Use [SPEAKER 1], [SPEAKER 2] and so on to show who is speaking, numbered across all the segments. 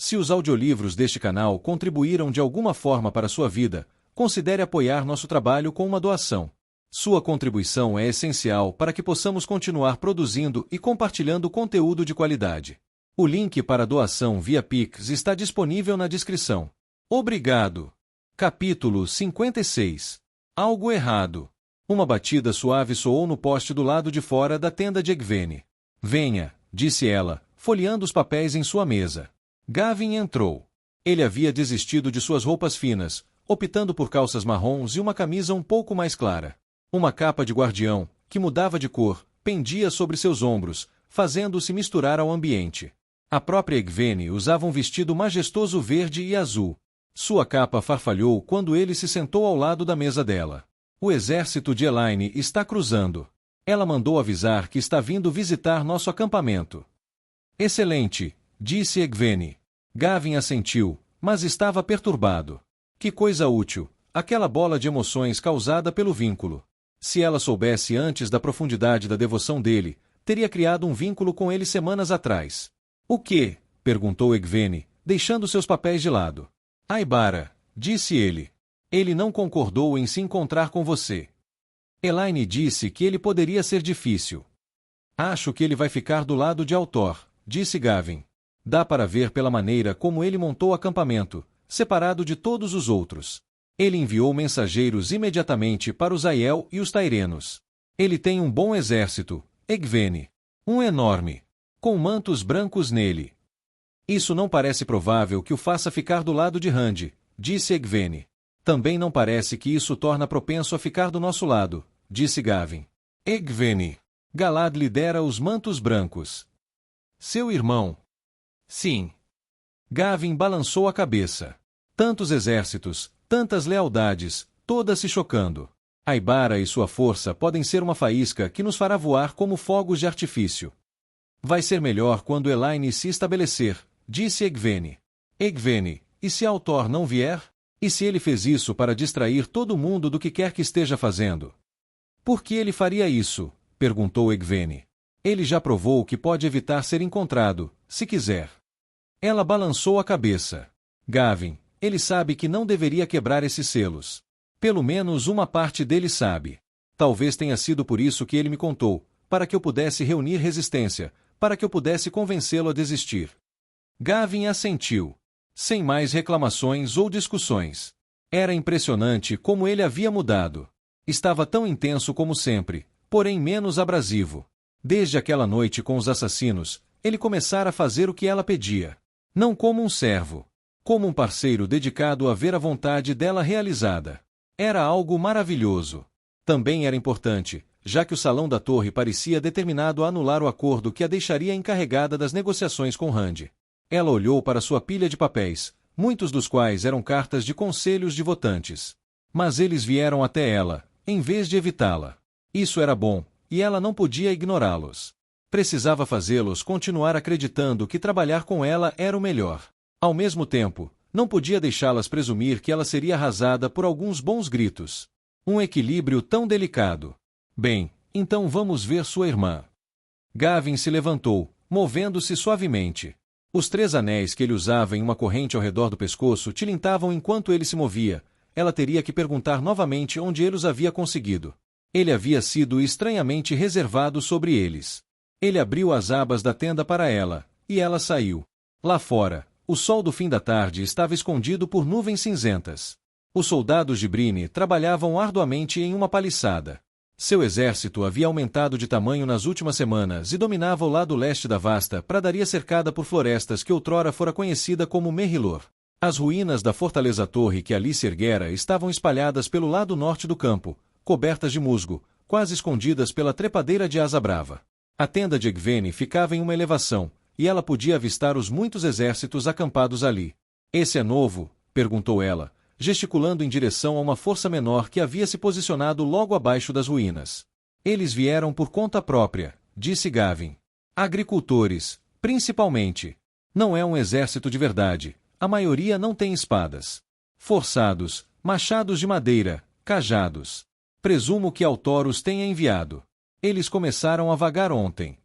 [SPEAKER 1] Se os audiolivros deste canal contribuíram de alguma forma para a sua vida, considere apoiar nosso trabalho com uma doação. Sua contribuição é essencial para que possamos continuar produzindo e compartilhando conteúdo de qualidade. O link para a doação via Pix está disponível na descrição. Obrigado. Capítulo 56. Algo errado. Uma batida suave soou no poste do lado de fora da tenda de Egwene. Venha, disse ela, folheando os papéis em sua mesa. Gavin entrou. Ele havia desistido de suas roupas finas, optando por calças marrons e uma camisa um pouco mais clara. Uma capa de guardião, que mudava de cor, pendia sobre seus ombros, fazendo-se misturar ao ambiente. A própria Egwene usava um vestido majestoso verde e azul. Sua capa farfalhou quando ele se sentou ao lado da mesa dela. O exército de Elaine está cruzando. Ela mandou avisar que está vindo visitar nosso acampamento. Excelente, disse Egwene. Gavin assentiu, mas estava perturbado. Que coisa útil, aquela bola de emoções causada pelo vínculo. Se ela soubesse antes da profundidade da devoção dele, teria criado um vínculo com ele semanas atrás. O quê? Perguntou Egwene, deixando seus papéis de lado. Aibara, disse ele. Ele não concordou em se encontrar com você. Elaine disse que ele poderia ser difícil. Acho que ele vai ficar do lado de Altor, disse Gavin. Dá para ver pela maneira como ele montou o acampamento, separado de todos os outros. Ele enviou mensageiros imediatamente para os Aiel e os Tairenos. Ele tem um bom exército, Egwene. Um enorme. Com mantos brancos nele. Isso não parece provável que o faça ficar do lado de Rand, disse Egwene. Também não parece que isso torna propenso a ficar do nosso lado, disse Gavin. Egwene. Galad lidera os mantos brancos. Seu irmão. Sim. Gavin balançou a cabeça. Tantos exércitos, tantas lealdades, todas se chocando. Aibara e sua força podem ser uma faísca que nos fará voar como fogos de artifício. Vai ser melhor quando Elaine se estabelecer, disse Egwene. Egwene, e se Altor não vier? E se ele fez isso para distrair todo mundo do que quer que esteja fazendo? Por que ele faria isso? Perguntou Egwene. Ele já provou que pode evitar ser encontrado, se quiser. Ela balançou a cabeça. Gavin, ele sabe que não deveria quebrar esses selos. Pelo menos uma parte dele sabe. Talvez tenha sido por isso que ele me contou, para que eu pudesse reunir resistência, para que eu pudesse convencê-lo a desistir. Gavin assentiu. Sem mais reclamações ou discussões. Era impressionante como ele havia mudado. Estava tão intenso como sempre, porém menos abrasivo. Desde aquela noite com os assassinos, ele começara a fazer o que ela pedia. Não como um servo. Como um parceiro dedicado a ver a vontade dela realizada. Era algo maravilhoso. Também era importante, já que o salão da torre parecia determinado a anular o acordo que a deixaria encarregada das negociações com Rand. Ela olhou para sua pilha de papéis, muitos dos quais eram cartas de conselhos de votantes. Mas eles vieram até ela, em vez de evitá-la. Isso era bom, e ela não podia ignorá-los. Precisava fazê-los continuar acreditando que trabalhar com ela era o melhor. Ao mesmo tempo, não podia deixá-las presumir que ela seria arrasada por alguns bons gritos. Um equilíbrio tão delicado. Bem, então vamos ver sua irmã. Gavin se levantou, movendo-se suavemente. Os 3 anéis que ele usava em uma corrente ao redor do pescoço tilintavam enquanto ele se movia. Ela teria que perguntar novamente onde ele os havia conseguido. Ele havia sido estranhamente reservado sobre eles. Ele abriu as abas da tenda para ela, e ela saiu. Lá fora, o sol do fim da tarde estava escondido por nuvens cinzentas. Os soldados de Brienne trabalhavam arduamente em uma paliçada. Seu exército havia aumentado de tamanho nas últimas semanas e dominava o lado leste da vasta pradaria cercada por florestas que outrora fora conhecida como Merrilor. As ruínas da fortaleza-torre que ali se erguera estavam espalhadas pelo lado norte do campo, cobertas de musgo, quase escondidas pela trepadeira de Asa Brava. A tenda de Egwene ficava em uma elevação, e ela podia avistar os muitos exércitos acampados ali. Esse é novo? Perguntou ela, gesticulando em direção a uma força menor que havia se posicionado logo abaixo das ruínas. Eles vieram por conta própria, disse Gavin. Agricultores, principalmente. Não é um exército de verdade, a maioria não tem espadas. Forçados, machados de madeira, cajados. Presumo que Altor os tenha enviado. Eles começaram a vagar ontem.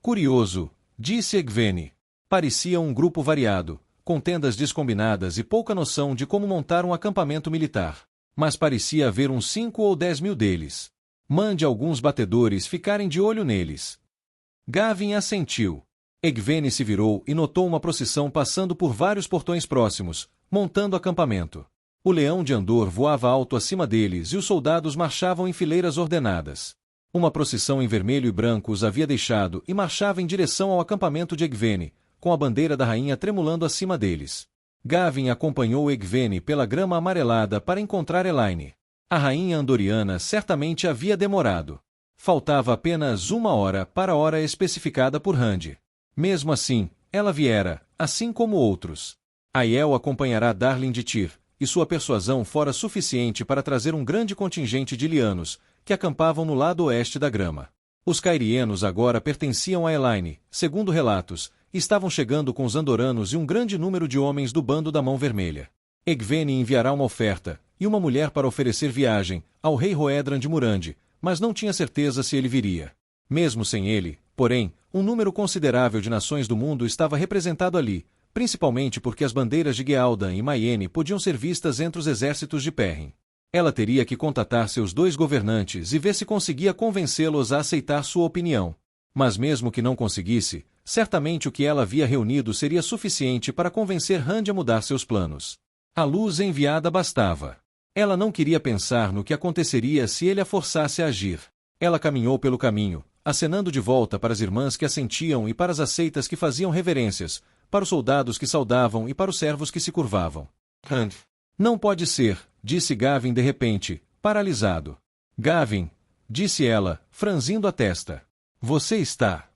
[SPEAKER 1] Curioso, disse Egwene. Parecia um grupo variado, com tendas descombinadas e pouca noção de como montar um acampamento militar. Mas parecia haver uns 5 ou 10 mil deles. Mande alguns batedores ficarem de olho neles. Gavin assentiu. Egwene se virou e notou uma procissão passando por vários portões próximos, montando acampamento. O leão de Andor voava alto acima deles e os soldados marchavam em fileiras ordenadas. Uma procissão em vermelho e branco os havia deixado e marchava em direção ao acampamento de Egwene, com a bandeira da rainha tremulando acima deles. Gavin acompanhou Egwene pela grama amarelada para encontrar Elayne. A rainha andoriana certamente havia demorado. Faltava apenas 1 hora para a hora especificada por Rand. Mesmo assim, ela viera, assim como outros. Aiel acompanhará Darlin de Tyr, e sua persuasão fora suficiente para trazer um grande contingente de Lianos, que acampavam no lado oeste da grama. Os cairienos agora pertenciam a Elayne, segundo relatos, e estavam chegando com os andoranos e um grande número de homens do bando da Mão Vermelha. Egwene enviará uma oferta, e uma mulher para oferecer viagem, ao rei Roedran de Murande, mas não tinha certeza se ele viria. Mesmo sem ele, porém, um número considerável de nações do mundo estava representado ali, principalmente porque as bandeiras de Gealdan e Mayene podiam ser vistas entre os exércitos de Perrin. Ela teria que contatar seus 2 governantes e ver se conseguia convencê-los a aceitar sua opinião. Mas mesmo que não conseguisse, certamente o que ela havia reunido seria suficiente para convencer Rand a mudar seus planos. A luz enviada bastava. Ela não queria pensar no que aconteceria se ele a forçasse a agir. Ela caminhou pelo caminho, acenando de volta para as irmãs que assentiam e para as aceitas que faziam reverências, para os soldados que saudavam e para os servos que se curvavam. Rand. Não pode ser, disse Gavin de repente, paralisado. Gavin, disse ela, franzindo a testa. Você está...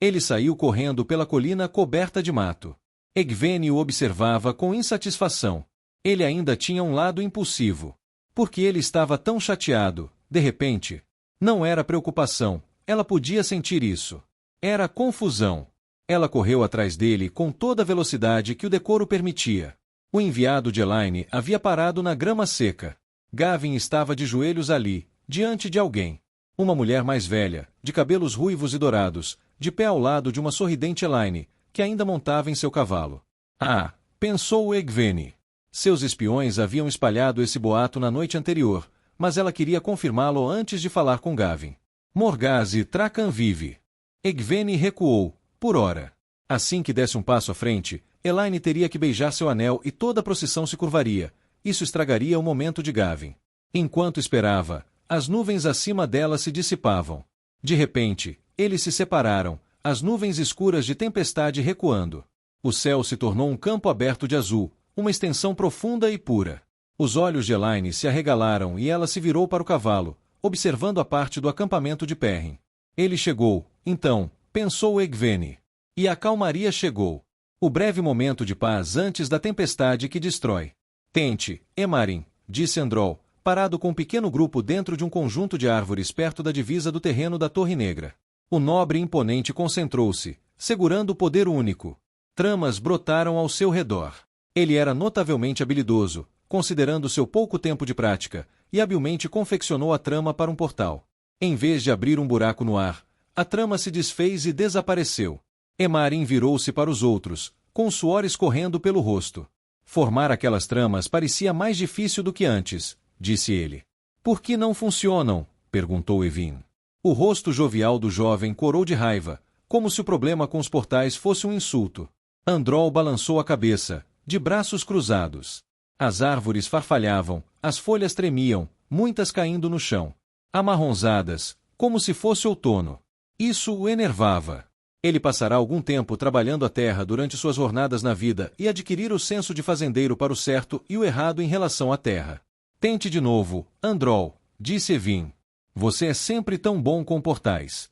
[SPEAKER 1] Ele saiu correndo pela colina coberta de mato. Egwene o observava com insatisfação. Ele ainda tinha um lado impulsivo. Por que ele estava tão chateado, de repente? Não era preocupação, ela podia sentir isso. Era confusão. Ela correu atrás dele com toda a velocidade que o decoro permitia. O enviado de Elayne havia parado na grama seca. Gavin estava de joelhos ali, diante de alguém. Uma mulher mais velha, de cabelos ruivos e dourados, de pé ao lado de uma sorridente Elayne, que ainda montava em seu cavalo. Ah, pensou Egwene. Seus espiões haviam espalhado esse boato na noite anterior, mas ela queria confirmá-lo antes de falar com Gavin. Morgase Tracan vive. Egwene recuou, por ora. Assim que desse um passo à frente, Elayne teria que beijar seu anel e toda a procissão se curvaria. Isso estragaria o momento de Gavin. Enquanto esperava, as nuvens acima dela se dissipavam. De repente, eles se separaram, as nuvens escuras de tempestade recuando. O céu se tornou um campo aberto de azul, uma extensão profunda e pura. Os olhos de Elayne se arregalaram e ela se virou para o cavalo, observando a parte do acampamento de Perrin. Ele chegou, então, pensou Egwene. E a calmaria chegou. O breve momento de paz antes da tempestade que destrói. Tente, Emärin, disse Androl, parado com um pequeno grupo dentro de um conjunto de árvores perto da divisa do terreno da Torre Negra. O nobre imponente concentrou-se, segurando o poder único. Tramas brotaram ao seu redor. Ele era notavelmente habilidoso, considerando seu pouco tempo de prática, e habilmente confeccionou a trama para um portal. Em vez de abrir um buraco no ar, a trama se desfez e desapareceu. Emärin virou-se para os outros, com o suor escorrendo pelo rosto. Formar aquelas tramas parecia mais difícil do que antes, disse ele. Por que não funcionam? Perguntou Evin. O rosto jovial do jovem corou de raiva, como se o problema com os portais fosse um insulto. Androl balançou a cabeça, de braços cruzados. As árvores farfalhavam, as folhas tremiam, muitas caindo no chão. Amarronzadas, como se fosse outono. Isso o enervava. Ele passará algum tempo trabalhando a terra durante suas jornadas na vida e adquirir o senso de fazendeiro para o certo e o errado em relação à terra. Tente de novo, Androl, disse Evin. Você é sempre tão bom com portais.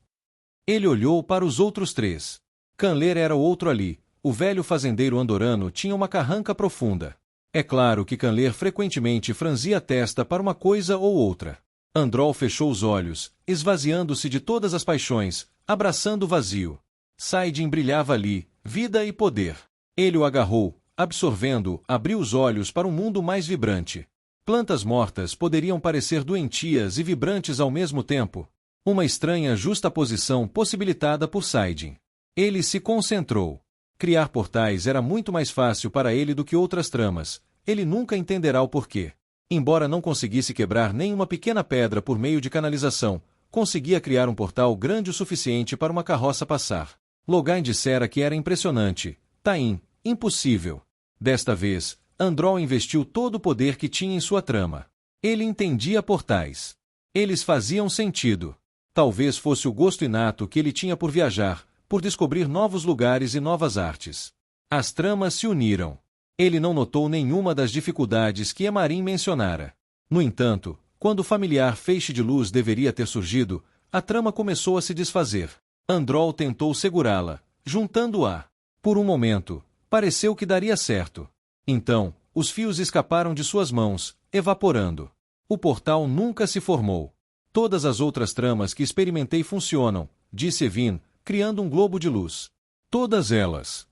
[SPEAKER 1] Ele olhou para os outros 3. Canler era o outro ali. O velho fazendeiro andorano tinha uma carranca profunda. É claro que Canler frequentemente franzia a testa para uma coisa ou outra. Androl fechou os olhos, esvaziando-se de todas as paixões, abraçando o vazio. Saidin brilhava ali, vida e poder. Ele o agarrou, absorvendo, abriu os olhos para um mundo mais vibrante. Plantas mortas poderiam parecer doentias e vibrantes ao mesmo tempo. Uma estranha justaposição possibilitada por Saidin. Ele se concentrou. Criar portais era muito mais fácil para ele do que outras tramas, ele nunca entenderá o porquê. Embora não conseguisse quebrar nenhuma pequena pedra por meio de canalização, conseguia criar um portal grande o suficiente para uma carroça passar. Logain dissera que era impressionante. Tain, impossível. Desta vez, Androl investiu todo o poder que tinha em sua trama. Ele entendia portais. Eles faziam sentido. Talvez fosse o gosto inato que ele tinha por viajar, por descobrir novos lugares e novas artes. As tramas se uniram. Ele não notou nenhuma das dificuldades que Emarim mencionara. No entanto, quando o familiar feixe de luz deveria ter surgido, a trama começou a se desfazer. Androl tentou segurá-la, juntando-a. Por um momento, pareceu que daria certo. Então, os fios escaparam de suas mãos, evaporando. O portal nunca se formou. Todas as outras tramas que experimentei funcionam, disse Evin, criando um globo de luz. Todas elas.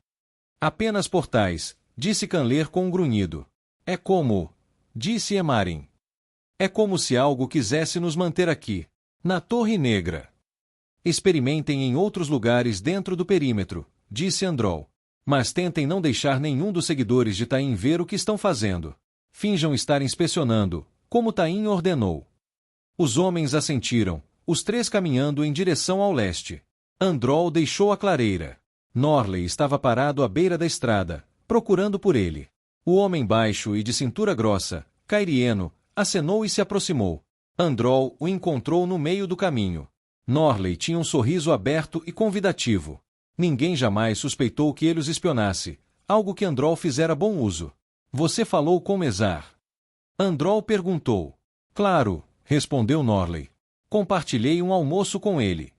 [SPEAKER 1] Apenas portais, disse Canler com um grunhido. É como, disse Emarim. É como se algo quisesse nos manter aqui, na Torre Negra. Experimentem em outros lugares dentro do perímetro, disse Androl. Mas tentem não deixar nenhum dos seguidores de Tain ver o que estão fazendo. Finjam estar inspecionando, como Tain ordenou. Os homens assentiram, os três caminhando em direção ao leste. Androl deixou a clareira. Norley estava parado à beira da estrada, procurando por ele. O homem baixo e de cintura grossa, cairieno, acenou e se aproximou. Androl o encontrou no meio do caminho. Norley tinha um sorriso aberto e convidativo. Ninguém jamais suspeitou que ele os espionasse, algo que Androl fizera bom uso. Você falou com Mesar? Androl perguntou. Claro, respondeu Norley. Compartilhei um almoço com ele.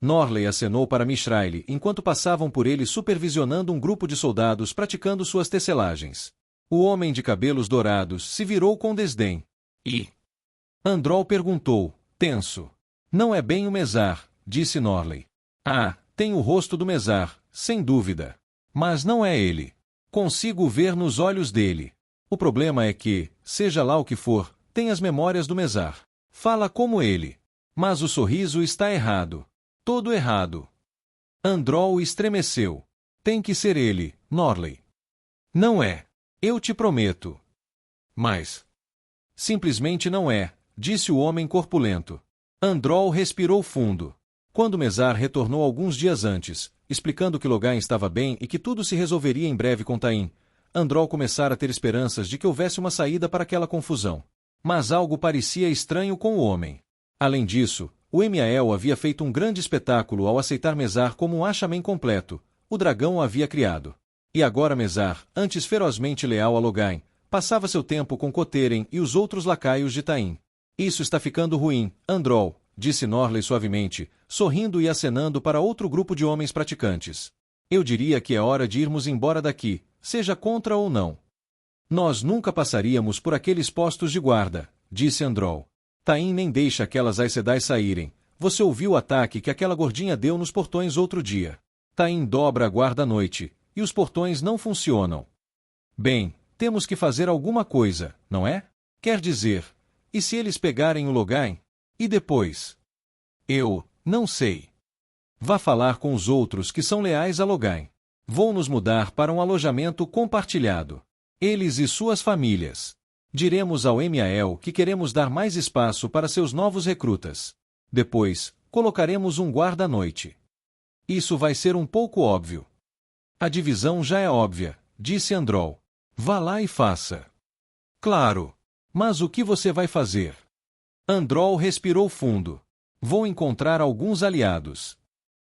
[SPEAKER 1] Norley acenou para Mishraeli enquanto passavam por ele supervisionando um grupo de soldados praticando suas tecelagens. O homem de cabelos dourados se virou com desdém. E? Androl perguntou, tenso. Não é bem o Mesar, disse Norley. Ah, tem o rosto do Mesar, sem dúvida. Mas não é ele. Consigo ver nos olhos dele. O problema é que, seja lá o que for, tem as memórias do Mesar. Fala como ele. Mas o sorriso está errado. Todo errado. Androl estremeceu. Tem que ser ele, Norley. Não é. Eu te prometo. Mas. Simplesmente não é, disse o homem corpulento. Androl respirou fundo. Quando Mesar retornou alguns dias antes, explicando que Logain estava bem e que tudo se resolveria em breve com Tain, Androl começara a ter esperanças de que houvesse uma saída para aquela confusão. Mas algo parecia estranho com o homem. Além disso, o Emiael havia feito um grande espetáculo ao aceitar Mesar como um Ashaman completo. O dragão o havia criado. E agora Mesar, antes ferozmente leal a Logain, passava seu tempo com Coteren e os outros lacaios de Tain. Isso está ficando ruim, Androl, disse Norley suavemente, sorrindo e acenando para outro grupo de homens praticantes. Eu diria que é hora de irmos embora daqui, seja contra ou não. Nós nunca passaríamos por aqueles postos de guarda, disse Androl. Tain nem deixa aquelas Aes Sedai saírem. Você ouviu o ataque que aquela gordinha deu nos portões outro dia. Tain dobra a guarda à noite, e os portões não funcionam. Bem, temos que fazer alguma coisa, não é? Quer dizer, e se eles pegarem o Logain? E depois? Eu, não sei. Vá falar com os outros que são leais a Logain. Vou nos mudar para um alojamento compartilhado. Eles e suas famílias. Diremos ao Emiael que queremos dar mais espaço para seus novos recrutas. Depois, colocaremos um guarda à noite. Isso vai ser um pouco óbvio. A divisão já é óbvia, disse Androl. Vá lá e faça. Claro. Mas o que você vai fazer? Androl respirou fundo. Vou encontrar alguns aliados.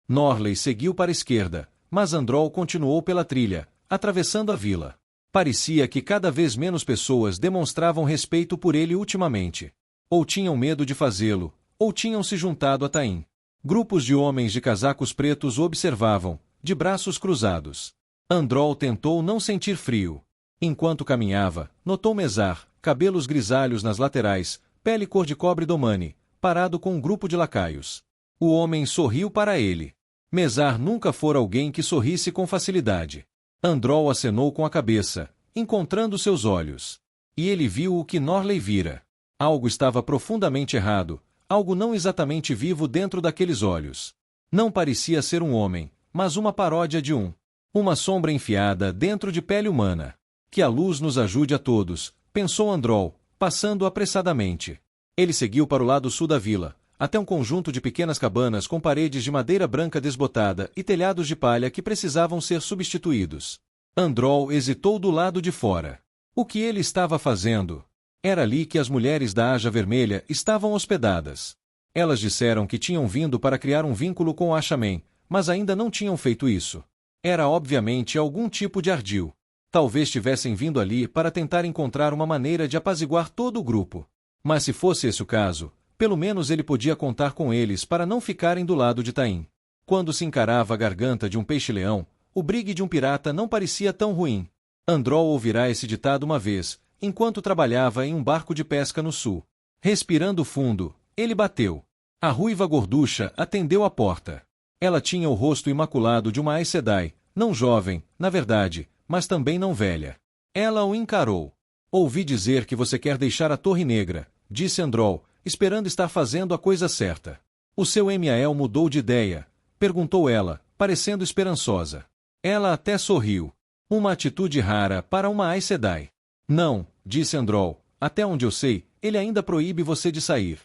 [SPEAKER 1] Norley seguiu para a esquerda, mas Androl continuou pela trilha, atravessando a vila. Parecia que cada vez menos pessoas demonstravam respeito por ele ultimamente. Ou tinham medo de fazê-lo, ou tinham se juntado a Tain. Grupos de homens de casacos pretos o observavam, de braços cruzados. Androl tentou não sentir frio. Enquanto caminhava, notou Mesar, cabelos grisalhos nas laterais, pele cor de cobre domani, parado com um grupo de lacaios. O homem sorriu para ele. Mesar nunca fora alguém que sorrisse com facilidade. Androl acenou com a cabeça, encontrando seus olhos. E ele viu o que Norley vira. Algo estava profundamente errado, algo não exatamente vivo dentro daqueles olhos. Não parecia ser um homem, mas uma paródia de um. Uma sombra enfiada dentro de pele humana. Que a luz nos ajude a todos, pensou Androl, passando apressadamente. Ele seguiu para o lado sul da vila, até um conjunto de pequenas cabanas com paredes de madeira branca desbotada e telhados de palha que precisavam ser substituídos. Androl hesitou do lado de fora. O que ele estava fazendo? Era ali que as mulheres da Aja Vermelha estavam hospedadas. Elas disseram que tinham vindo para criar um vínculo com Asha'men, mas ainda não tinham feito isso. Era obviamente algum tipo de ardil. Talvez tivessem vindo ali para tentar encontrar uma maneira de apaziguar todo o grupo. Mas se fosse esse o caso, pelo menos ele podia contar com eles para não ficarem do lado de Tain. Quando se encarava a garganta de um peixe-leão, o brigue de um pirata não parecia tão ruim. Androl ouvirá esse ditado uma vez, enquanto trabalhava em um barco de pesca no sul. Respirando fundo, ele bateu. A ruiva gorducha atendeu a porta. Ela tinha o rosto imaculado de uma Aes Sedai, não jovem, na verdade, mas também não velha. Ela o encarou. Ouvi dizer que você quer deixar a Torre Negra, disse Androl, esperando estar fazendo a coisa certa. O seu Emael mudou de ideia? Perguntou ela, parecendo esperançosa. Ela até sorriu. Uma atitude rara para uma Aes Sedai. Não, disse Androl, até onde eu sei, ele ainda proíbe você de sair.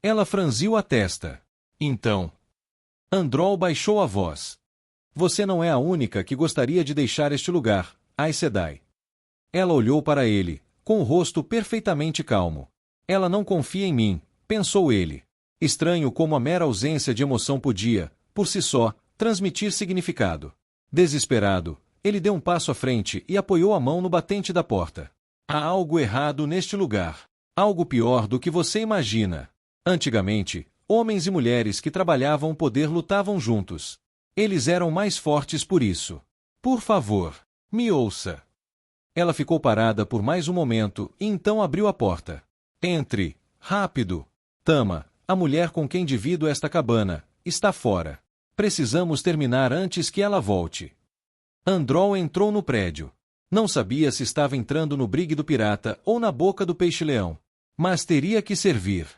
[SPEAKER 1] Ela franziu a testa. Então. Androl baixou a voz. Você não é a única que gostaria de deixar este lugar, Aes Sedai. Ela olhou para ele, com o rosto perfeitamente calmo. Ela não confia em mim, pensou ele. Estranho como a mera ausência de emoção podia, por si só, transmitir significado. Desesperado, ele deu um passo à frente e apoiou a mão no batente da porta. Há algo errado neste lugar. Algo pior do que você imagina. Antigamente, homens e mulheres que trabalhavam o poder lutavam juntos. Eles eram mais fortes por isso. Por favor, me ouça. Ela ficou parada por mais um momento e então abriu a porta. Entre, rápido. Tama, a mulher com quem divido esta cabana, está fora. Precisamos terminar antes que ela volte. Androl entrou no prédio. Não sabia se estava entrando no brigue do pirata ou na boca do peixe-leão. Mas teria que servir.